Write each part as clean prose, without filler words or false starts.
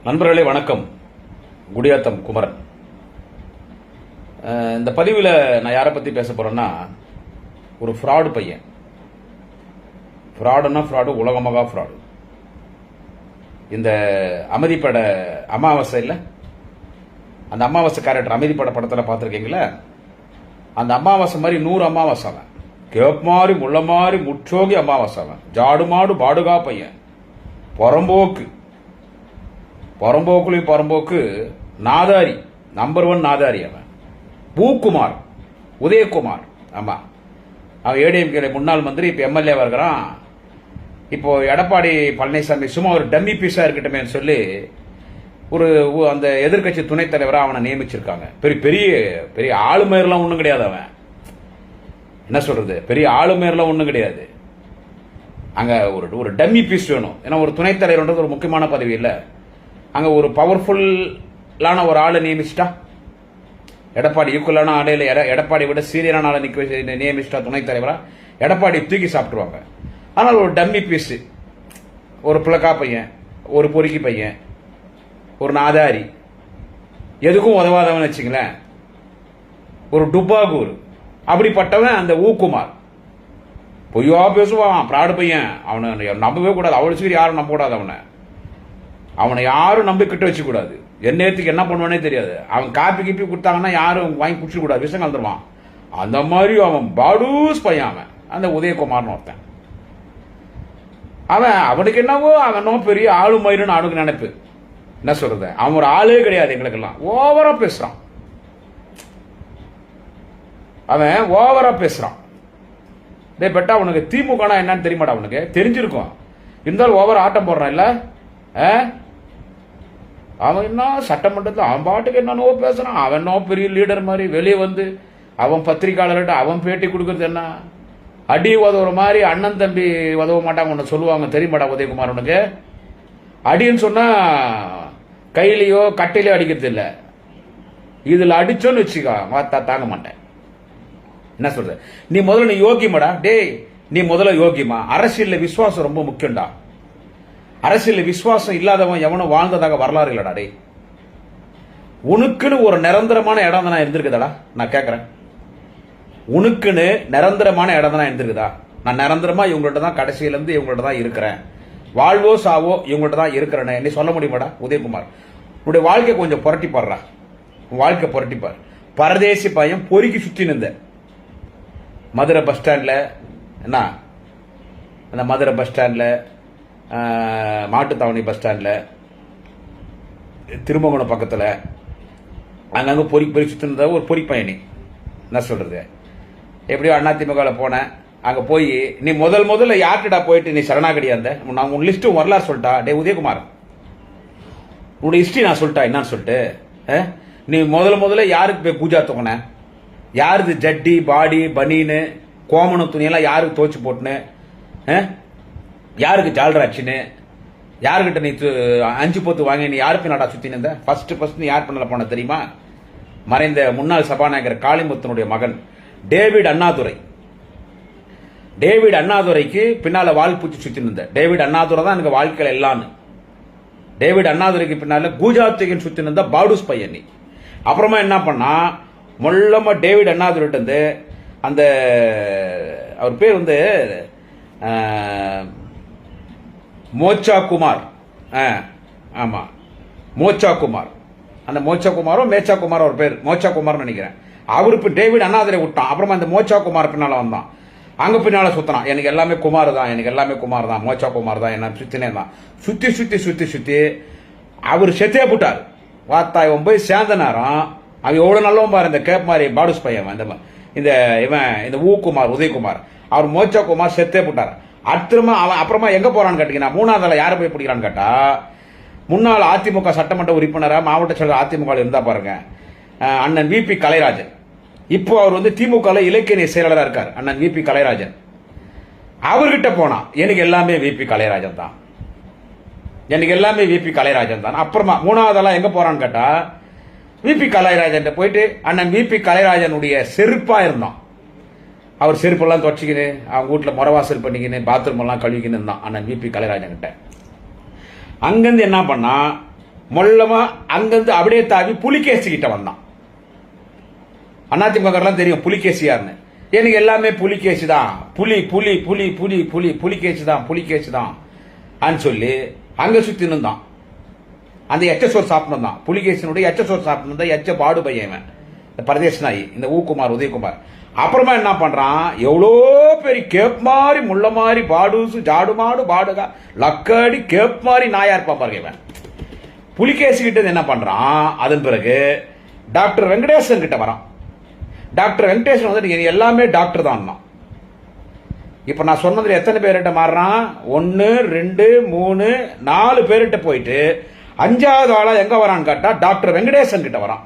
நண்பர்களே வணக்கம். குடியாத்தம் குமரன். இந்த பதிவில் நான் யாரை பற்றி பேச போகிறேன்னா, ஒரு ஃப்ராடு பையன். ஃப்ராடுன்னா ஃப்ராடு, உலகமகா ஃப்ராடு. இந்த அமைதிப்பட அமாவாசை இல்லை, அந்த அமாவாசை கேரக்டர் அமைதிப்பட படத்தில் பார்த்துருக்கீங்களா? அந்த அமாவாசை மாதிரி 100 அமாவாசை அவன். கேப் மாதிரி முள்ள மாதிரி முற்றோகி அமாவாசை அவன். ஜாடு மாடு பாடுகா பையன். புறம்போக்கு நாதாரி, நம்பர் 1 நாதாரி அவன். பூக்குமார், உதயகுமார். ஆமா, அவன் ஏடிஎம்கே முன்னாள் மந்திரி, இப்ப எம்எல்ஏவா இருக்கிறான். இப்போ எடப்பாடி பழனிசாமி சும்மா ஒரு டம்மி பீஸா இருக்கட்டுமே சொல்லி ஒரு அந்த எதிர்கட்சி துணைத் தலைவராக அவனை நியமிச்சிருக்காங்க. பெரிய பெரிய பெரிய ஆளுமையெல்லாம் ஒன்றும் கிடையாது அவன். என்ன சொல்றது, பெரிய ஆளுமையெல்லாம் ஒன்றும் கிடையாது. அங்க ஒரு டம்மி பீஸ் வேணும். ஏன்னா ஒரு துணைத் தலைவர்ன்றது ஒரு முக்கியமான பதவி இல்லை. அங்க ஒரு பவர்ஃபுல்லான ஒரு ஆளை நியமிச்சிட்டா, எடப்பாடி ஈக்குவலான ஆளே இல்லை, எடப்பாடி விட சீரியரான ஆளை நியமிச்சிட்டா துணைத் தலைவரா, எடப்பாடி தூக்கி சாப்பிட்டுருவாங்க. ஆனால் ஒரு டம்மி பீஸ், ஒரு பிளக்கா பையன், ஒரு பொறுக்கி பையன், ஒரு நாதாரி, எதுக்கும் உதவாதவன் வச்சுங்களேன், ஒரு டுபாகூர், அப்படிப்பட்டவன் அந்த ஊக்குமார். பொய்யா பேசுவான், பிராடு பையன். அவனை நம்பவே கூடாது. அவ்வளவு சீக்கிரம் யாரும் நம்ப கூடாது. அவனை யாரும் நம்பி கிட்ட வச்சு கூடாது. நேரத்துக்கு என்ன பண்ணுவானே தெரியாது. அவன் காப்பி கிப்பி கொடுத்தாங்கன்னா யாரும் வாங்கி குடிச்சு கூடாது, விஷம் கலந்துருவான். அந்த மாதிரி அவன் பாடூஸ் பையன் அவன், அந்த உதயகுமார்னு ஒருத்தன். அவனுக்கு என்னவோ அவனோ பெரிய ஆளு மயிருன்னு அவனுக்கு நினைப்பு. என்ன சொல்றது, அவன் ஒரு ஆளே கிடையாது. எங்களுக்கெல்லாம் ஓவரா பேசுறான். அவன் ஓவரா பேசுறான். பெட்டா உனக்கு திமுகனா என்னன்னு தெரியுமாடா? அவனுக்கு தெரிஞ்சிருக்கும். இருந்தாலும் ஓவரா ஆட்டம் போடுறான் இல்ல. அவன் என்ன சட்டமன்றத்தில் அவன் பாட்டுக்கு என்னன்னோ பேசுறான். அவன் என்ன பெரிய லீடர் மாதிரி வெளியே வந்து அவன் பத்திரிகையாளர்கிட்ட அவன் பேட்டி கொடுக்கறது என்ன, அடி உதவுற மாதிரி அண்ணன் தம்பி உதவ மாட்டாங்க ஒன்று சொல்லுவாங்க தெரியுமாடா உதயகுமார்? உனக்கு அடின்னு சொன்னா கையிலையோ கட்டையிலையோ அடிக்கிறது இல்லை, இதுல அடிச்சோன்னு வச்சுக்கா வாத்தா தாங்க மாட்டேன். என்ன சொல்ற நீ முதல்ல? நீ யோகியமாடா டேய், நீ முதல்ல யோகியமா? அரசியல்ல விசுவாசம் ரொம்ப முக்கியம்டா. அரசியல் விசுவாசம் இல்லாதவன் எவனும் வாழ்ந்ததாக வரலாறு இல்லடா டே. உனக்குன்னு ஒரு நிரந்தரமான இடம் தான் இருந்திருக்குதாடா? நான் கேட்கறேன், உனக்குன்னு நிரந்தரமான இடம் தான் இருந்திருக்குதா? நான் நிரந்தரமா இவங்கள்ட்ட தான் கடைசியில இருந்து இவங்கள்ட்ட தான் இருக்கிறேன், வாழ்வோ சாவோ இவங்கள்ட்ட தான் இருக்கிறேன்னு நீ சொல்ல முடியுமாடா உதயகுமார்? உன்னுடைய வாழ்க்கையை கொஞ்சம் புரட்டி பாடுறா. உன் வாழ்க்கை புரட்டிப்பார். பரதேசி பையன் பொறுக்கி சுத்தி நின்ற மதுரை பஸ் ஸ்டாண்ட்ல, என்ன அந்த மதுரை பஸ் ஸ்டாண்ட்ல, மாட்டுத்தாவணி பஸ் ஸ்டாண்ட்ல, திருமங்கலம் பக்கத்தில் அங்கங்க பொறி சுத்தினத ஒரு பொறி பயணி. என்ன சொல்றது, எப்படியோ அதிமுகவில் போனேன். அங்க போய் நீ முதல்ல யார்கிட்ட போயிட்டு நீ சரணாகடியா இருந்த? நான் உன் லிஸ்ட்டும் வரலாறு சொல்லிட்டா டே உதயகுமார், உன்னோட ஹிஸ்டரி நான் சொல்லிட்டா என்னன்னு சொல்லிட்டு. நீ முதல்ல யாருக்கு போய் பூஜா தூங்கின? யாருது ஜட்டி பாடி பனீனு கோமணம் துணியெல்லாம் யாருக்கு தோச்சு போட்டுன்னு? யாருக்கு ஜால்ராச்சின்னு? யாருக்கிட்ட நீ 5 பொத்து வாங்கி நீ யாரு பின்னாடா சுத்தி நின்ற? ஃபர்ஸ்ட் நீ யார் பின்னால போன தெரியுமா? மறைந்த முன்னாள் சபாநாயகர் காளிமுத்தனுடைய மகன் டேவிட் அண்ணாதுரை. டேவிட் அண்ணாதுரைக்கு பின்னால வால் பூச்சி சுத்தி நின்ற டேவிட் அண்ணாதுரை தான் எனக்கு வாழ்க்கையில எல்லான்னு. டேவிட் அண்ணாதுரைக்கு பின்னால குஜராத்திகன் சுத்தி நின்ற பாடூஸ் பையன் நீ. அப்புறமா என்ன பண்ணா, மொல்லமா டேவிட் அண்ணாதுரைட்டு வந்து அந்த அவர் பேர் வந்து மோச்சா குமார். ஆமா, மோச்சா குமார். அந்த மோச்சா குமாரோ மேச்சா குமாரோ ஒரு பேர், மோச்சா குமார் நினைக்கிறேன். அவரு இப்ப டேவிட் அண்ணாதுரை விட்டான். அப்புறமா இந்த மோச்சா குமார் பின்னால வந்தான். அங்க பின்னால சுத்தினான். எனக்கு எல்லாமே குமார் தான், மோச்சா குமார் தான், என்ன சுத்தினே தான். சுத்தி அவர் செத்தே போட்டார். வாத்தா இவன் போய் சேர்ந்த நேரம் அவன் எவ்வளவு நல்லவன் பாரு. இந்த கேப் மாதிரி பாடுஸ் பையன், இந்த இவன் இந்த ஊக்குமார் உதயகுமார், அவர் மோச்சா குமார் செத்தே போட்டார். அவன் அப்புறமா எங்க போறான்னு கேட்டீங்கன்னா, 3வது யாரை போய் பிடிக்கிறான்னு கேட்டா, முன்னாள் அதிமுக சட்டமன்ற உறுப்பினரா மாவட்ட செயலர் அதிமுக இருந்தா பாருங்க அண்ணன் விபி கலைராஜன். இப்போ அவர் வந்து திமுக இலக்கிய செயலாளராக இருக்கார் அண்ணன் விபி கலைராஜன். அவர்கிட்ட போனா எனக்கு எல்லாமே விபி கலைராஜன் தான். அப்புறமா 3வது எங்க போறான்னு கேட்டா, விபி கலைராஜன் போயிட்டு அண்ணன் விபி கலைராஜனுடைய செருப்பா இருந்தான். அவர் செருப்பெல்லாம் தொடச்சிக்கின்னு அவங்க வீட்டில் முறவாசல் பண்ணிக்கின்னு பாத்ரூம் எல்லாம் கழுவிக்கின்னு இருந்தான் அண்ணன் விபி கலைராஜன் கிட்ட. அங்கிருந்து என்ன பண்ணா, மொல்லமா அங்கிருந்து அப்படியே தாவி புலிகேசி கிட்ட வந்தான். அதிமுக தெரியும் புலிகேசி யாருன்னு. எனக்கு எல்லாமே புலிகேசி தான், புலி புலி புலி புலி புலி புலிகேசி தான் புலிகேசி தான் சொல்லி அங்க சுத்தி நின்றான். அந்த எச்சசோர் சாப்பிட்டு தான் புலிகேசனுடைய எச்சசோர் சாப்பிட்டு தான் எச்ச பாடு பையன் பரதேச நாய் இந்த ஊக்குமார் உதயகுமார். அப்புறமா என்ன பண்றான், எவ்வளோ பெரிய கேப் மாதிரி முள்ள மாதிரி பாடுசு ஜாடு மாடு பாடுகா லக்கடி கேப் மாதிரி நாயா இருப்பான் பாருங்க இவன். புலிகேசி கிட்ட என்ன பண்றான், அதன் பிறகு டாக்டர் வெங்கடேசன் கிட்ட வரான். டாக்டர் வெங்கடேசன் வந்து எல்லாமே டாக்டர் தான். இப்ப நான் சொன்னதுல எத்தனை பேர்கிட்ட மாறுறான், 1 2 3 4 பேர்கிட்ட போயிட்டு 5வது ஆளா எங்க வரான்னு கேட்டா டாக்டர் வெங்கடேசன் கிட்ட வரான்.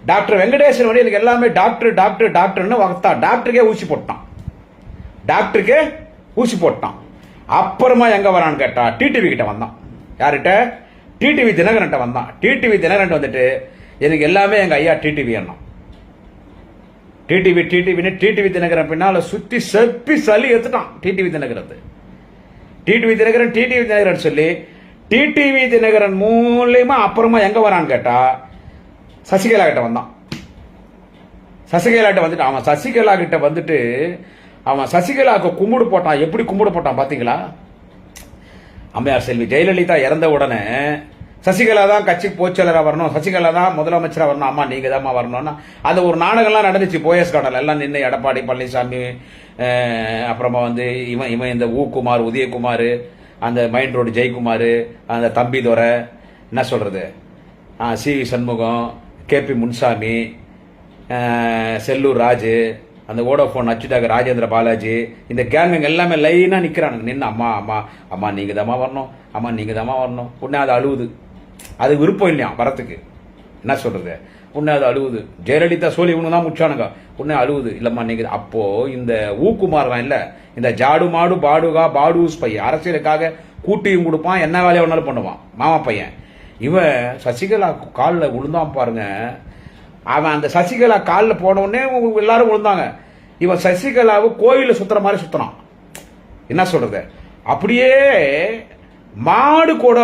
டாக்டர் வெங்கடேசன் வந்து எனக்கு எல்லாமே டாக்டர் டாக்டர் டாக்டர்னு வளர்த்தா டாக்டருக்கே ஊசி போட்டான். டாக்டருக்கே ஊசி போட்டான். அப்புறமா எங்க வரான்னு கேட்டா டிடிவி கிட்ட வந்தான். யார்கிட்ட, டிடிவி தினகரன்ட்ட வந்தான். டிடிவி தினகரன் வந்துட்டு எனக்கு எல்லாமே எங்க ஐயா டிடிவி அண்ணா. டிடிவி தினகரன் பின்னால சுத்தி செப்பி சளி எடுத்துட்டான். டிடிவி தினகரன் சொல்லி டிடிவி தினகரன் மூலியமா அப்புறமா எங்க வரான்னு கேட்டா சசிகலா கிட்ட வந்தான். சசிகலா கிட்ட வந்துட்டு அவன் சசிகலா கிட்ட வந்துட்டு அவன் சசிகலாவுக்கு கும்பிடு போட்டான். எப்படி கும்பிடு போட்டான் பாத்தீங்களா? அம்மையார் செல்வி ஜெயலலிதா இறந்த உடனே சசிகலா தான் கட்சிக்கு பொதுச்செயலராக வரணும், சசிகலா தான் முதலமைச்சராக வரணும், அம்மா நீங்க தான் வரணும்னா அந்த ஒரு நாடகம்லாம் நடந்துச்சு. போயஸ் கார்டல் எல்லாம் நின்று எடப்பாடி பழனிசாமி, அப்புறமா வந்து இவன் இந்த ஊக்குமார் உதயகுமார், அந்த மைண்ட் ரோடு ஜெயக்குமார், அந்த தம்பி துரை, என்ன சொல்றது, சி சண்முகம், கேபி முன்சாமி, செல்லூர் ராஜு, அந்த வோடோஃபோன் அச்சுதாக ராஜேந்திர பாலாஜி, இந்த கேங்குங்க எல்லாமே லைனா நிக்கிறானுங்க. நின்று அம்மா அம்மா அம்மா நீங்க தாமா வரணும், அம்மா நீங்க தாமா வரணும். உடனே அது அழுவுது. அது விருப்பம் இல்லையா வரத்துக்கு, என்ன சொல்றது, உடனே அது அழுவுது. ஜெயலலிதா சொல்லி இவனு தான் முடிச்சானுங்க. உடனே அழுவுது. இல்லம்மா நீங்க. அப்போ இந்த ஊக்குமார் தான் இல்ல, இந்த ஜாடு மாடு பாடுகா பாடுஸ் பையன் அரசியலுக்காக கூட்டியும் கொடுப்பான், என்ன வேலையை வேணாலும் பண்ணுவான் மாமா பையன். இவன் சசிகலா காலில் விழுந்தான் பாருங்க. அவன் அந்த சசிகலா காலில் போன உடனே எல்லாரும் விழுந்தாங்க. இவன் சசிகலாவை கோயில சுத்துற மாதிரி சுத்தினான். என்ன சொல்றது, அப்படியே மாடு கூட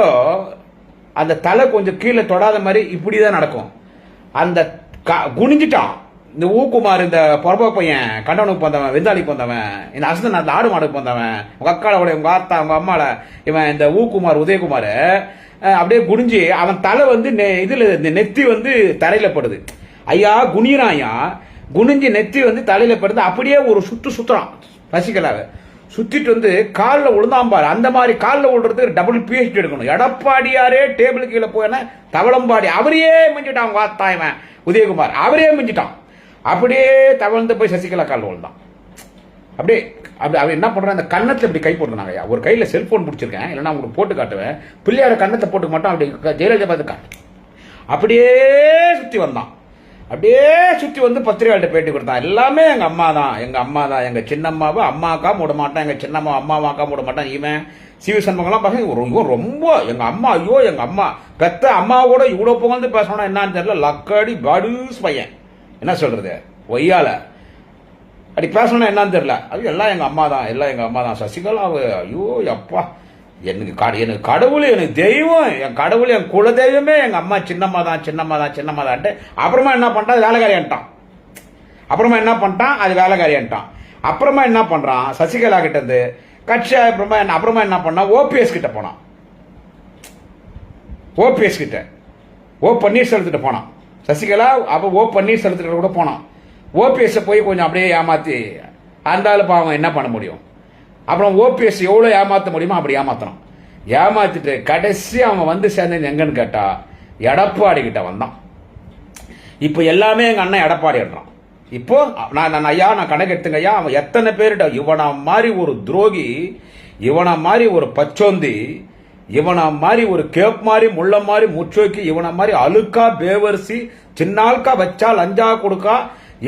அந்த தலை கொஞ்சம் கீழே தொடாத மாதிரி இப்படிதான் நடக்கும். அந்த குனிஞ்சிட்டான் இந்த ஊக்குமார், இந்த பொறப்ப பையன், கண்டவனுக்கு போந்தவன், விருந்தாளிக்கு போந்தவன், இந்த அசந்தன் அந்த ஆடு மாடுக்கு போந்தவன், உங்க அக்காவோட உங்க ஆத்தா உங்க அம்மால இவன் இந்த ஊக்குமார் உதயகுமார் அப்படியே குனிஞ்சு அவன் தலை வந்து இதுல நெத்தி வந்து தரையில படுது. ஐயா குனிறான், ஐயா குனிஞ்சு நெத்தி வந்து தலையில படுது. அப்படியே ஒரு சுத்துறான் சசிகலாவை சுத்திட்டு வந்து காலில் விழுந்தாம்பாரு. அந்த மாதிரி காலில் விழுறதுக்கு டபுள் பிஹெச்டி எடுக்கணும். எடப்பாடியாரே டேபிள் கீழே போயினா தவளம்பாடி அவரையே மிஞ்சிட்டான். வாத்தாயவன் உதயகுமார் அவரே மிஞ்சிட்டான். அப்படியே தவழ்ந்து போய் சசிகலா காலில் விழுந்தான். அப்படியே அப்படி அவன் என்ன பண்றான், அந்த கண்ணத்துல இப்படி கை போட்டுருந்தாங்க. ஒரு கையில செல்போன் பிடிச்சிருக்கேன், இல்லைன்னா உங்களுக்கு போட்டு காட்டுவேன். பிள்ளையார கண்ணத்தை போட்டுக்க மாட்டான். அப்படி ஜெயலலிதா பார்த்து காட்டு. அப்படியே சுத்தி வந்தான். அப்படியே சுத்தி வந்து பத்திரிகையாளர்கிட்ட பேட்டி கொடுத்தான். எல்லாமே எங்க அம்மா தான், எங்க அம்மா தான், எங்க சின்னம்மாவை அம்மாக்கா மூட மாட்டான், எங்க சின்னம்மா அம்மாவாக்கா மூட மாட்டான். இவன் சிவி சண்முகம்லாம் பசங்க ரொம்ப எங்க அம்மா, ஐயோ எங்க அம்மா பெத்த அம்மா கூட இவ்வளவு புகழ்ந்து பேசணும் என்னன்னு தெரியல. லக்கடி பாடுஸ் பையன், என்ன சொல்றது, ஒய்யால அப்படி பேசணும் என்னன்னு தெரியல. அது எல்லாம் எங்க அம்மா தான், எல்லாம் எங்க அம்மா தான். சசிகலாவை ஐயோ அப்பா, எனக்கு கடவுள், எனக்கு தெய்வம், என் கடவுள், என் குல தெய்வமே எங்க அம்மா சின்னம்மா தான் சின்னம்மா தான் சின்னம்மா தான். அப்புறமா என்ன பண்ணிட்டான், அது வேலைக்காரியான்ட்டான். அப்புறமா என்ன பண்ணிட்டான், அது வேலைக்காரியான்ட்டான். அப்புறமா என்ன பண்றான், சசிகலா கிட்ட இருந்து கட்சி அப்புறமா என்ன பண்ணா, ஓபிஎஸ் கிட்ட போனான். ஓபிஎஸ் கிட்ட ஓ பன்னீர்செல்வத்திட்ட போனான் சசிகலா. அப்ப ஓ பன்னீர்செல்வத்திட்ட கூட போனான். ஓபிஎஸ் போய் கொஞ்சம் அப்படியே ஏமாத்தி அந்த பாவம் என்ன பண்ண முடியும். அப்புறம் ஓபிஎஸ் எவ்வளவு ஏமாத்த முடியுமோ அப்படி ஏமாத்தணும். ஏமாத்திட்டு கடைசி அவன் வந்து சேர்ந்தது எங்கன்னு கேட்டா எடப்பாடி கிட்ட வந்தான். இப்ப எல்லாமே எங்க அண்ணன் எடப்பாடி என்றான். இப்போ நான் ஐயா நான் கணக்கு எடுத்துங்க ஐயா, அவன் எத்தனை பேருட இவனா மாதிரி ஒரு துரோகி, இவனா மாதிரி ஒரு பச்சோந்தி, இவனா மாதிரி ஒரு கேப் மாதிரி முள்ள மாதிரி முச்சோக்கி, இவனா மாதிரி அழுக்கா பேவரிசி சின்னால்கா வச்சா லஞ்சா கொடுக்கா,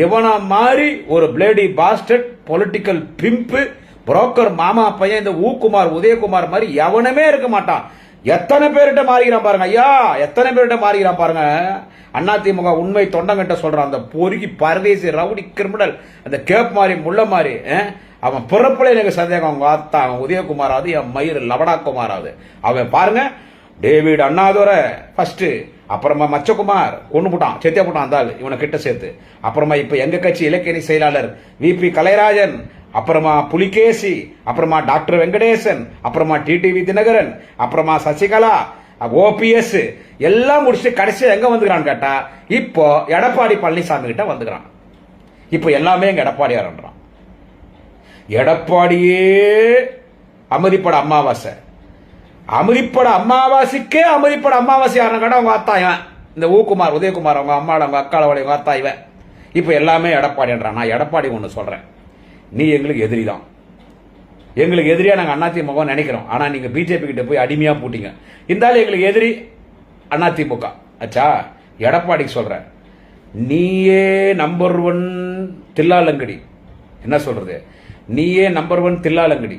இவனா மாதிரி ஒரு பிளேடி பாஸ்டர்ட் பொலிட்டிக்கல் பிம்பு புரோக்கர் மாமா பையன் இந்த ஊக்குமார் உதயகுமார் மாதிரி எவனுமே இருக்க மாட்டான். எத்தனை பேர்கிட்ட மாறிக்கிறான் பாருங்க ஐயா, எத்தனை பேர்கிட்ட மாறிக்கிறான் பாருங்க. அதிமுக உண்மை தொண்டங்கிட்ட சொல்றான். அந்த பொறுக்கி பரதேசி ரவுடி கிரிமினல் அந்த கேப் மாதிரி முள்ள மாதிரி அவன் பிறப்புல எனக்கு சந்தேகம். அவங்க ஆத்தா அவன் உதயகுமாராவது, என் மயிர் லவடாகுமாராவது. அவன் பாருங்க டேவிட் அண்ணாதுரை ஃபர்ஸ்ட், அப்புறமா மச்சகுமார் கொண்டு போட்டான், செத்தியா போட்டான் அந்த ஆள் இவனை கிட்ட சேர்த்து. அப்புறமா இப்ப எங்க கட்சி இலக்கிய செயலாளர் விபி கலைராஜன், அப்புறமா புலிகேசி, அப்புறமா டாக்டர் வெங்கடேசன், அப்புறமா டிடிவி தினகரன், அப்புறமா சசிகலா, ஓபிஎஸ் எல்லாம் முடிச்சுட்டு கடைசியா எங்க வந்துக்கிறான்னு கேட்டா இப்போ எடப்பாடி பழனிசாமி கிட்ட வந்துக்கிறான். இப்போ எல்லாமே எங்க எடப்பாடியார்ன்றான். எடப்பாடியே அமதிப்பட அமாவாசை, அமதிப்பட அமாவாசைக்கே அமதிப்பட அமாவாசை யாருன்னு கேட்டா அவங்க அத்தா இவன், இந்த ஊக்குமார் உதயகுமார் அவங்க அம்மாவோட அவங்க அக்காளோட அவங்க அத்தா இவன். இப்போ எல்லாமே எடப்பாடின்றான். நான் எடப்பாடி ஒன்று சொல்றேன், நீ எங்களுக்கு எதிரி தான், எங்களுக்கு எதிரியா நாங்கள் அதிமுக நினைக்கிறோம். ஆனா நீங்க பிஜேபி கிட்ட போய் அடிமையா போட்டீங்க. இருந்தாலும் எங்களுக்கு எதிரி அதிமுக ஆச்சா. எடப்பாடிக்கு சொல்றேன், நீயே நம்பர் 1 தில்லாலங்கடி, என்ன சொல்றது, நீயே நம்பர் 1 தில்லாலங்கடி,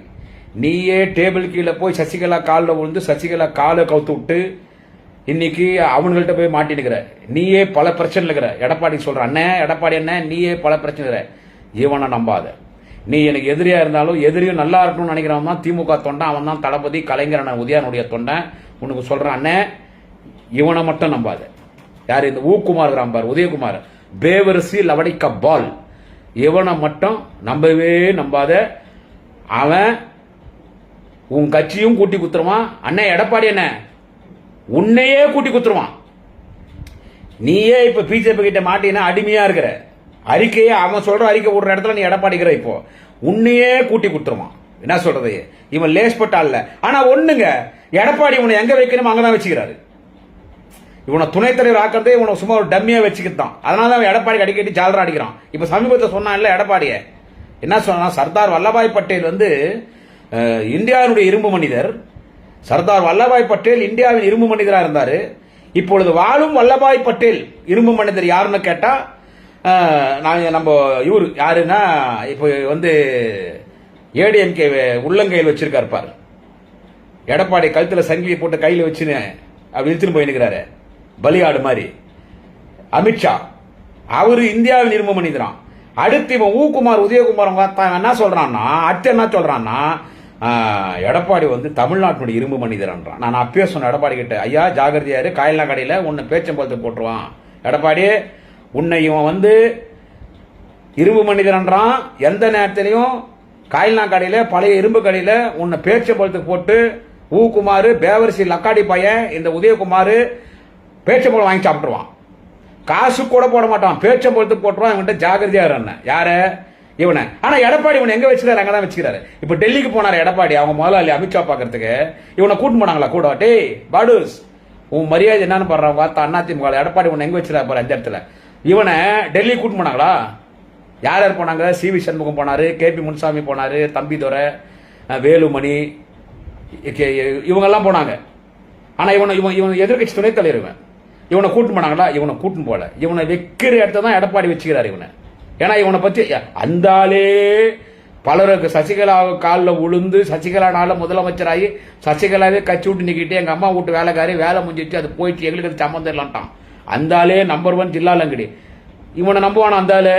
நீயே டேபிள் கீழே போய் சசிகலா காலில் விழுந்து சசிகலா காலை கவுத்து விட்டு இன்னைக்கு அவங்கள்ட்ட போய் மாட்டினுக்கிற, நீயே பல பிரச்சனை இருக்கிற. எடப்பாடி சொல்ற, அண்ணன் எடப்பாடி அண்ணன் நீயே பல பிரச்சனை, இவனை நம்பாத. நீ எனக்கு எதிரியா இருந்தாலும் எதிரியும் நல்லா இருக்கணும்னு நினைக்கிறவன் தான் திமுக தொண்டன், அவன் தான் தளபதி கலைஞர் அண்ணன் உதயனுடைய தொண்டன். உனக்கு சொல்றான் அண்ணன், இவனை மட்டும் நம்பாத. யாரு இந்த ஊக்குமார் பார் உதயகுமார், பேவரசி லவடிக்க பால், இவனை மட்டும் நம்பவே நம்பாத. அவன் உன் கட்சியும் கூட்டி குத்துருவான். அண்ணன் எடப்பாடி என்ன உன்னையே கூட்டி குத்துருவான். நீயே இப்ப பிஜேபி கிட்ட மாட்டினா அடிமையா இருக்கிற. அறிக்கையே அவன் சொல்ற அறிக்கை விடுற இடத்துல நீ எடப்பாடிக்கிற, இப்போ உன்னையே கூட்டி குத்துருவான். என்ன சொல்றது, இவன் லேஸ்பட்டா இல்ல. ஆனா ஒண்ணுங்க, எடப்பாடி இவனை எங்க வைக்கணும் அங்கதான் வச்சுக்கிறாரு. இவனை துணைத் தலைவர் ஆக்கிறதே இவனை சும்மா ஒரு டம்மியா வச்சுக்கிட்டான். அதனாலதான் எடப்பாடி அடிக்கடி ஜாலரா அடிக்கிறான். இப்ப சமீபத்தில் சொன்னான்ல எடப்பாடிய, என்ன சொன்னா, சர்தார் வல்லபாய் பட்டேல் வந்து இந்தியாவுடைய இரும்பு மனிதர். சர்தார் வல்லபாய் பட்டேல் இந்தியாவின் இரும்பு மனிதராக இருந்தாரு. இப்பொழுது வாழும் வல்லபாய் பட்டேல் இரும்பு மனிதர் யாருன்னு கேட்டா நம்ம இவரு யாருன்னா இப்போ வந்து ஏடிஎம்கே உள்ளங்கையில் வச்சிருக்காரு பாரு, எடப்பாடி கழுத்துல சங்கிலி போட்டு கையில் வச்சுன்னு அப்படி இழுத்துன்னு போயிருக்கிறாரு பலியாடு மாதிரி, அமித்ஷா. அவரு இந்தியாவின் இரும்பு மனிதரான். அடுத்து இவன் ஊக்குமார் உதயகுமார் என்ன சொல்றான்னா, அடுத்து என்ன சொல்றான்னா, எடப்பாடி வந்து தமிழ்நாட்டினுடைய இரும்பு மனிதர்ன்றான். நான் அப்பயே சொன்ன எடப்பாடி கிட்ட, ஐயா ஜாகிரதையாரு, காயல்னா கடையில உன்னை பேச்சம்பழத்தை போட்டுருவான். எடப்பாடி உன்னை இவன் வந்து இரும்பு மனிதர்ன்றான். எந்த நேரத்திலையும் காயல்னா கடையில பழைய இரும்பு கடையில உன்னை பேச்சம்பழத்துக்கு போட்டு ஊக்குமார் பேவரிசி லக்காடி பையன் இந்த உதயகுமார் பேச்சம்பழம் வாங்கி சாப்பிட்டுருவான். காசு கூட போட மாட்டான், பேச்சம்பழத்துக்கு போட்டுருவான். இவன்கிட்ட ஜாகிரதையா இருந்தேன் யாரு இவனை. ஆனா எடப்பாடி இவனை எங்க வச்சுக்கிறாரு, அங்கதான் வச்சுக்கிறாரு. இப்ப டெல்லிக்கு போனாரு எடப்பாடி, அவங்க முதலாளி அமித்ஷா பாக்கிறதுக்கு. இவனை கூட்டு போனாங்களா கூட, டேய் பாடுஸ் உன் மரியாதை என்னன்னு பாடுறான் பார்த்தா அதிமுக. எடப்பாடி உன்னை எங்க வச்சுக்கிறாரு பாரு அந்த இடத்துல. இவனை டெல்லி கூட்டு போனாங்களா, யார் யார் போனாங்க, சிவி சண்முகம் போனாரு, கேபி முனுசாமி போனாரு, தம்பிதுரை, வேலுமணி, இவங்கெல்லாம் போனாங்க. ஆனா இவன் எதிர்கட்சி துணைத் தலைவர். இவனை கூட்டு போனாங்களா, இவனை கூட்டு போல. இவனை வைக்கிற இடத்த தான் எடப்பாடி வச்சுக்கிறார் இவனை. ஏன்னா இவனை பத்தி அந்தாலே பலருக்கு சசிகலா காலில் விழுந்து சசிகலானால முதலமைச்சராகி சசிகலாவே கட்சி விட்டு நிக்கிட்டு எங்க அம்மா வீட்டு வேலைக்காரி வேலை முடிஞ்சிச்சு, அது போயிட்டு எங்களுக்கு அது சம்மந்தம் இல்லாட்டான். அந்தாலே நம்பர் 1 ஜில்லாலங்கடி. இவனை நம்புவானா அந்தாலே,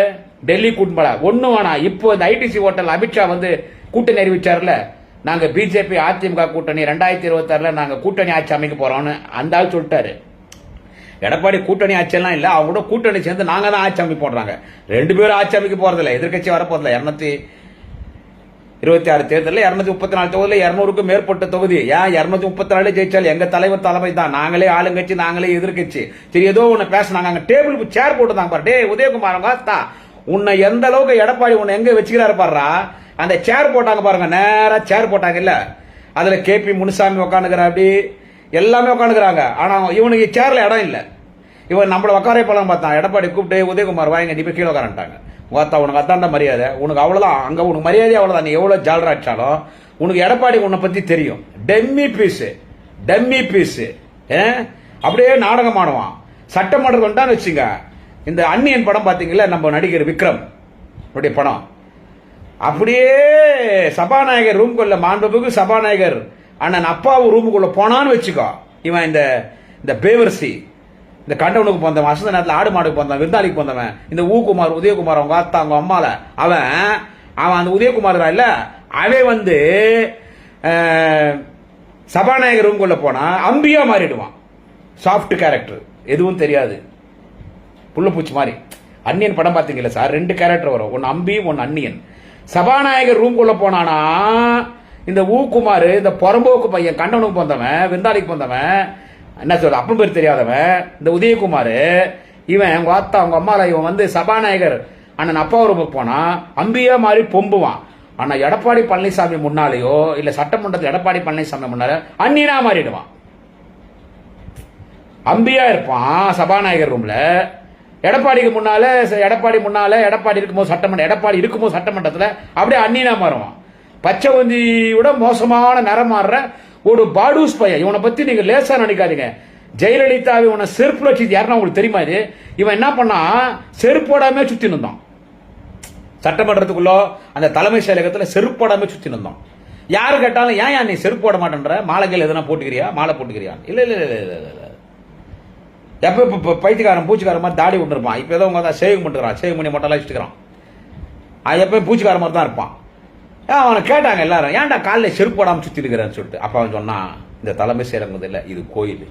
டெல்லி கூட்டு போல ஒன்னும் வேணா. இப்போ இந்த ஐடிசி ஹோட்டல் அமித்ஷா வந்து கூட்டணி அறிவிச்சார்ல, நாங்க பிஜேபி அதிமுக கூட்டணி 2026 நாங்க கூட்டணி ஆட்சி அமைக்க போறோம்னு அந்த ஆள் சொல்லிட்டாரு. எடப்பாடி கூட்டணி ஆட்சி எல்லாம் இல்ல, அவங்க கூட கூட்டணி சேர்ந்து நாங்க தான் ஆட்சி அமைக்க போடுறாங்க. 2 பேரும் ஆட்சி அமைக்க போறதில்ல, எதிர்கட்சி வரப்போறதில்ல. 226 தேர்தலில் 234 தொகுதியில் 200க்கும் மேற்பட்ட தொகுதி. ஏன் 234 ஜெயிச்சாலும் எங்க தலைவர் தலைமை தான். நாங்களே ஆளுங்கட்சி, நாங்களே எதிர்கட்சி. சரி ஏதோ ஒண்ணு பேசினாங்க, அங்க டேபிள் சேர் போட்டுதாங்க பாரு. டே உதயகுமார் உன்னை எந்த அளவுக்கு எடப்பாடி உன்னை எங்க வச்சுக்கிறாரு பாருறா. அந்த சேர் போட்டாங்க பாருங்க, நேரா சேர் போட்டாங்க இல்ல, அதுல கேபி முனுசாமி உட்காந்துக்கிற, அப்படி எல்லாமே உட்காந்துக்கிறாங்க. ஆனா இவனுக்கு சேர்ல இடம் இல்ல. இவன் நம்மள உட்காரே போலாம் பார்த்தான். எடப்பாடி கூப்பிட்டு உதயகுமார் வாங்க நீ போய் கீழே உட்காரன்ட்டாங்க. உனக்கு அத்தாண்ட மரியாதை, உனக்கு அவ்வளவுதான். அங்க உனக்கு மரியாதை அவ்வளவுதான். நீ எவ்வளவு ஜாலராச்சாலும் உனக்கு எடப்பாடி உன்னை பத்தி தெரியும். டெம்மி பீஸ் அப்படியே நாடகம் ஆடுவான். சட்டமன்றம் கொண்டான்னு வச்சுங்க. இந்த அன்னியன் படம் பாத்தீங்களா, நம்ம நடிகர் விக்ரம் படம், அப்படியே சபாநாயகர் ரூம்குள்ள மாண்புக்கு சபாநாயகர் அண்ணன் அப்பாவு ரூமுக்குள்ள போனான்னு வச்சுக்கோ. இவன் இந்த பேவர்சி, இந்த கண்டவனுக்கு போந்தவன், அசந்த நேரத்தில் ஆடு மாடுக்கு போந்தவன், விருந்தாளிக்கு போந்தவன், இந்த ஊக்குமார் உதயகுமார் அவங்க அத்தா அவங்க அம்மால அவன் அந்த உதயகுமார் தான் இல்ல, அவன் வந்து சபாநாயகர் ரூம்குள்ள போனா அம்பியா மாறிடுவான். சாஃப்ட் கேரக்டர், எதுவும் தெரியாது, புள்ளப்பூச்சி மாதிரி. அன்னியன் படம் பார்த்தீங்களா சார், 2 கேரக்டர் வரும், ஒன்னு அம்பி ஒன்னு அன்னியன். சபாநாயகர் ரூம்குள்ள போனானா இந்த ஊக்குமார், இந்த புறம்போக்கு பையன், கண்டனுக்கு போந்தவன், விருந்தாளிக்கு போந்தவன், என்ன சொல்ற அப்பன் பேர் தெரியாதவன், இந்த உதயகுமார், இவன் உங்க அத்தா உங்க அம்மால இவன் வந்து சபாநாயகர் அண்ணன் அப்பா ரூமுக்கு போனா அம்பியா மாதிரி பொம்புவான். ஆனா எடப்பாடி பழனிசாமி முன்னாலேயோ இல்ல சட்டமன்றத்தில் எடப்பாடி பழனிசாமி முன்னால அந்நியனா மாறிடுவான். அம்பியா இருப்பான் சபாநாயகர் ரூம்ல. எடப்பாடிக்கு முன்னால எடப்பாடி இருக்கும்போது சட்டமன்றத்தில் அப்படியே அந்நியனா மாறுவான். பச்சை வந்தியோட மோசமான நிறம் மாறுற ஒரு பாடூஸ் பையன். இவனை பத்தி நீங்க லேசா நினைக்காதீங்க. ஜெயலலிதாவை இவனை செருப்பு வச்சு யாருன்னா உங்களுக்கு தெரியுமா? இது இவன் என்ன பண்ணா, செருப்போடாமே சுத்தி நின்றான் சட்டமன்றத்துக்குள்ள. அந்த தலைமை செயலகத்தில் செருப்போடாமே சுத்தி நின்றான். யாரு கேட்டாலும் ஏன் நீ செருப்பு போட மாட்டேன்ற, மாலைகள் எதனா போட்டுக்கிறியா, மாலை போட்டுக்கிறியா? இல்ல இல்ல இல்ல இல்ல. எப்ப பைத்தியக்காரன் பூச்சிக்காரன் மாதிரி தாடி கொண்டு இருப்பான். இப்ப ஏதோ உங்க தான் சேவிங் பண்ணுறான், சேவிங் பண்ணி மட்டும் வச்சுக்கிறான். எப்பயும் பூச்சிக்கார மாதிரி தான் இருப்பான். அவனை கேட்டாங்க எல்லாரும், ஏன்டா காலையில் செருப்பு போடாமல் சுற்றி இருக்கிறேன்னு சொல்லிட்டு. அப்போ அவன் சொன்னான், இந்த தலைமை செயலகம் இல்லை, இது கோயில்.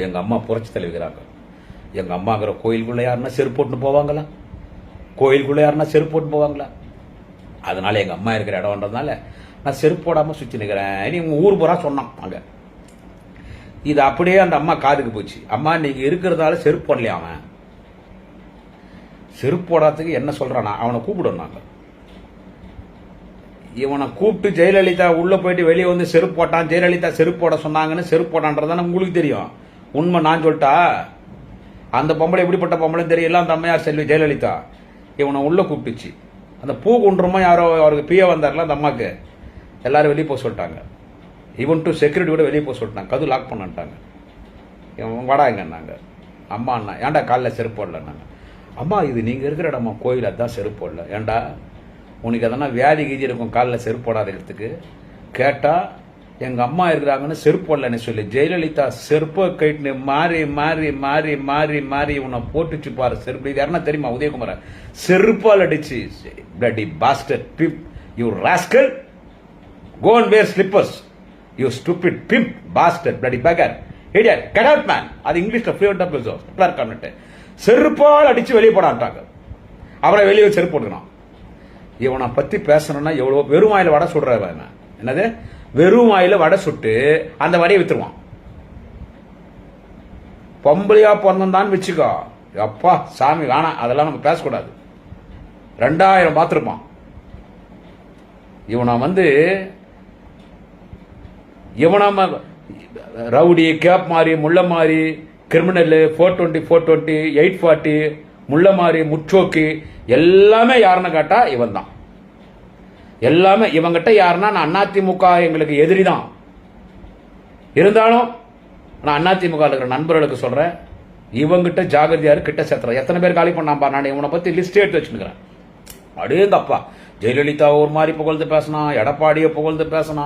எங்க அம்மா புரட்சி தலைவிக்கிறாங்க. எங்க அம்மாங்கிற கோயிலுக்குள்ள யாருன்னா செருப்பு போட்டுன்னு போவாங்களா? கோயிலுக்குள்ள யாருன்னா செருப்பு போட்டு போவாங்களா? அதனால எங்க அம்மா இருக்கிற இடம்ன்றதுனால நான் செருப்பு போடாமல் சுற்றி நிற்கிறேன். நீ உங்க ஊர் பூரா சொன்னான் அங்க. இது அப்படியே அந்த அம்மா காதுக்கு போச்சு. அம்மா நீங்க இருக்கிறதால செருப்பு போடலையா? அவன் செருப்பு போடாததுக்கு என்ன சொல்றானா, அவனை கூப்பிடுனாங்க. இவனை கூப்பிட்டு ஜெயலலிதா உள்ள போயிட்டு வெளியே வந்து செருப்பு போட்டான், ஜெயலலிதா செருப்பு போட சொன்னாங்கன்னு செருப்பு போட்டான்றதான உங்களுக்கு தெரியும். உண்மை நான் சொல்லிட்டா, அந்த பொம்பளை எப்படிப்பட்ட பொம்பளை தெரியல, அந்த அம்மையார் செல்வி ஜெயலலிதா இவனை உள்ள கூப்பிட்டுச்சு. அந்த பூ குன்றமா யாரோ அவருக்கு பிய வந்தார்ல அந்த அம்மாக்கு, எல்லாரும் வெளியே போக சொல்லிட்டாங்க. ஈவன் டு செக்யூரிட்டி கூட வெளியே போக சொல்லிட்டாங்க, கது லாக் பண்ணிட்டாங்க. வாடாங்கன்னாங்க. அம்மா அண்ணா ஏன்டா காலில் செருப்பு போடலன்னாங்க. அம்மா இது நீங்க இருக்கிற இடமா கோயில், அதான் செருப்பு போடல. ஏன்டா உனக்கு எதனா வியாதி கீதி இருக்கும் காலில் செருப்பு போடாததுக்கு? கேட்டா எங்க அம்மா இருக்கிறாங்கன்னு செருப்பு போடலன்னு சொல்லி ஜெயலலிதா செருப்பை கைட்டு மாறி மாறி மாறி மாறி மாறி உன்னை போட்டுச்சு பாரு செருப்பு. இது யாருன்னா தெரியுமா? உதயகுமார செருப்பால் அடிச்சு. bloody bastard pimp, you rascal, go and wear slippers, you stupid pimp, bastard, bloody beggar, idiot, get out man. அது இங்கிலீஷ்ல ஃப்ளூயன்ட் ஆஃப் பேசுவோம், ஸ்பிளர் கமெண்ட். செருப்பால் அடிச்சு வெளியே போடாட்டாங்க. அவரை வெளியே செருப்பு போட்டுக்கணும். இவனை பத்தி பேசணும்னா எவ்வளவு வெறும் வாயில வடை சுடுற. என்னது வெறும் வாயில வடை சுட்டு அந்த வடையை வித்துருவான். பொம்பளையா பிறந்தான் வச்சுக்கோ, அப்பா சாமி வேணாம், அதெல்லாம் நம்ம பேசக்கூடாது. 2000 பார்த்துருப்பான். இவனை ரவுடி, கேப் மாறி, முள்ள மாறி, கிரிமினல், 420, 420, 840, முள்ள மாறி, முச்சோக்கி எல்லாமே யாருன்னு கேட்டா இவன் தான். எல்லாமே இவங்கிட்ட யாருன்னா, நான் அதிமுக எங்களுக்கு எதிரி தான். இருந்தாலும் நான் அதிமுக இருக்கிற நண்பர்களுக்கு சொல்றேன், இவங்கிட்ட ஜாகிரதையாரு, கிட்ட சேர்த்துறேன். எத்தனை பேர் காலி பண்ணாம்பா, நான் இவனை பத்தி லிஸ்ட் எடுத்து வச்சுக்கிறேன். அடேங்கப்பா, ஜெயலலிதா ஒரு மாதிரி புகழ்ந்து பேசினா, எடப்பாடியை புகழ்ந்து பேசினா,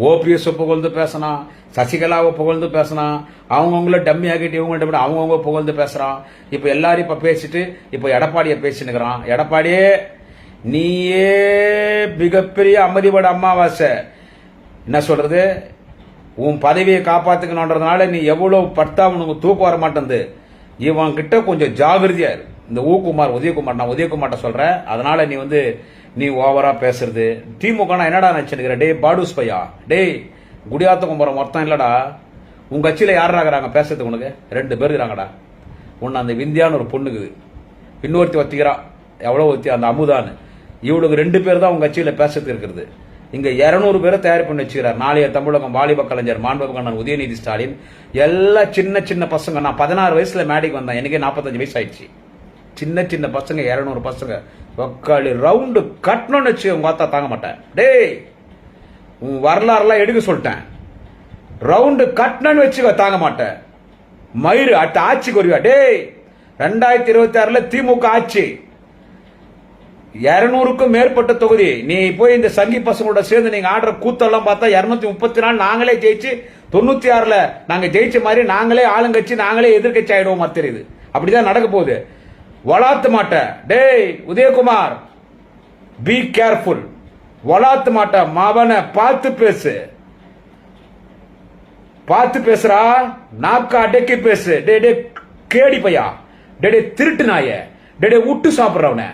ஓபிஎஸ் புகழ்ந்து பேசினா, சசிகலாவை புகழ்ந்து பேசினா, அவங்கவுங்கள டம்மி ஆகிட்டு இவங்கள்ட்ட அவங்கவுங்க புகழ்ந்து பேசுறான். இப்ப எல்லாரும் இப்ப பேசிட்டு இப்ப எடப்பாடியை பேசினுக்கிறான். எடப்பாடியே நீயே மிகப்பெரிய அமதிபட அமாவாசை. என்ன சொல்றது, உன் பதவியை காப்பாத்துக்கணும்ன்றதுனால நீ எவ்வளவு பட்டா உனக்கு தூக்கம் வர மாட்டேங்குது. இவன் கிட்ட கொஞ்சம் ஜாகிரதையா இரு. இந்த உதயகுமார், நான் உதயகுமார்ட்ட சொல்றேன். அதனால நீ ஓவரா பேசுறது. திமுக என்னடா நினைச்சுக்கிற? டே பாடூஸ் பையா, டேய் குடியாத்த கும்பரம் மொத்தம் இல்லடா. உங்க கட்சியில யாராகிறாங்க பேசுறதுக்கு? உனக்கு 2 பேர் இருக்காங்கடா. ஒன்னு அந்த விந்தியான்னு ஒரு பொண்ணுக்குது, இன்னொருத்தி வத்திக்கிறா, எவ்வளவு வத்தி அந்த அமுதான்னு. இவளுக்கு 2 பேர் தான் உங்க கட்சியில பேசுறதுக்கு இருக்கிறது. இங்க 200 பேரை தயார் பண்ணி வச்சுக்கிறார். நாளைய தமிழகம் வாலிப கலைஞர் மாண்புமிகு உதயநிதி ஸ்டாலின். எல்லாம் சின்ன சின்ன பசங்க. நான் 16 வயசுல மேடைக்கு வந்தேன், எனக்கே 45 வயசு ஆயிடுச்சு. சின்ன சின்ன பசங்க, 200 பசங்க. ஒக்காளி ரவுண்டு கட்டணும்னு வச்சு உங்க பார்த்தா தாங்க மாட்டேன். டேய் உன் வரலாறுலாம் எடுக்க சொல்லிட்டேன். ரவுண்டு கட்டணும்னு வச்சு தாங்க மாட்டேன். மயிறு அடுத்த ஆட்சிக்கு வருவியா? டேய் 2026 திமுக ஆட்சி, 200க்கும் மேற்பட்ட தொகுதி. நீ போய் இந்த சங்கி பசங்களோட சேர்ந்து நீங்க ஆடுற கூத்தெல்லாம் பார்த்தா 234 நாங்களே ஜெயிச்சு, 96 நாங்க ஜெயிச்ச மாதிரி நாங்களே ஆளுங்கட்சி, நாங்களே எதிர்கட்சி ஆயிடுவோம். தெரியுது, அப்படிதான் நடக்க போகுது. வளாத்து மாட்ட. டேய் உதயகுமார், பி கேர்ஃபுல். வளாத்து மாட்ட, மாவன பார்த்து பேசு. பார்த்து பேசுறா, நாக்க அடக்கி பேசு. டே டே கேடி பையா, டே திருட்டு நாய, டே விட்டு சாப்பிடுறவன,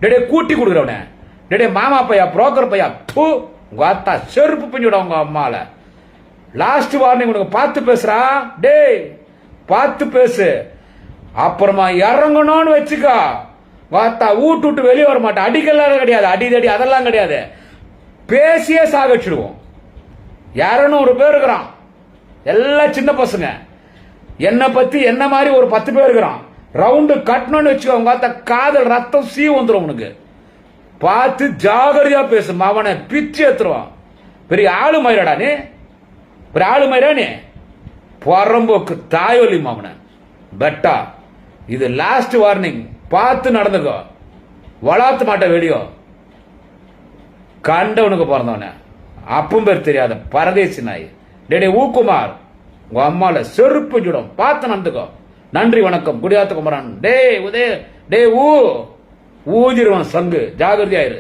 டே கூட்டி கொடுக்குறவன, டே மாமா பையா, புரோக்கர் பையா, தூ உங்க அத்தா செருப்பு பிஞ்சுட உங்க அம்மால. லாஸ்ட் வார்னிங் உனக்கு. பார்த்து பேசுறா, டே பார்த்து பேசு. அப்புறமா இறங்கணும்னு வச்சுக்கா, வாத்தா வீட்டு விட்டு வெளியே வர மாட்டேன். அடிக்கலாம் கிடையாது, அடிதடி அதெல்லாம் கிடையாது. பேசியே சாகச்சிடுவோம். 200 பேர் இருக்கிறான், எல்லாம் சின்ன பசங்க. என்ன பத்தி என்ன மாதிரி ஒரு 10 பேர் இருக்கிறான். ரவுண்டு கட்டணும்னு வச்சுக்கோ, உங்க காதல் ரத்தம் சீ வந்துடும் உனக்கு. பார்த்து ஜாகிரதையா பேசு. அவனை பிச்சு எடுத்துருவான். பெரிய ஆளு மயிரடா நீ, பெரிய ஆளு மயிரா நீ, புறம்போக்கு தாயொலி மாமன பெட்டா. இது லாஸ்ட் வார்னிங். பார்த்து நடந்துக்கோ, வளாத்து மாட்ட வெளியோ. கண்டவனுக்கு பிறந்தவன அப்பம் பேர் தெரியாத பரதேசி நாய். டே ஊக்குமார், உங்க அம்மால செருப்பு சுடும். பார்த்து நடந்துக்கோ. நன்றி வணக்கம். குடியாத்த குமரன். டே உதய, டே ஊதிருவான் சங்கு. ஜாகிரதையாயிரு.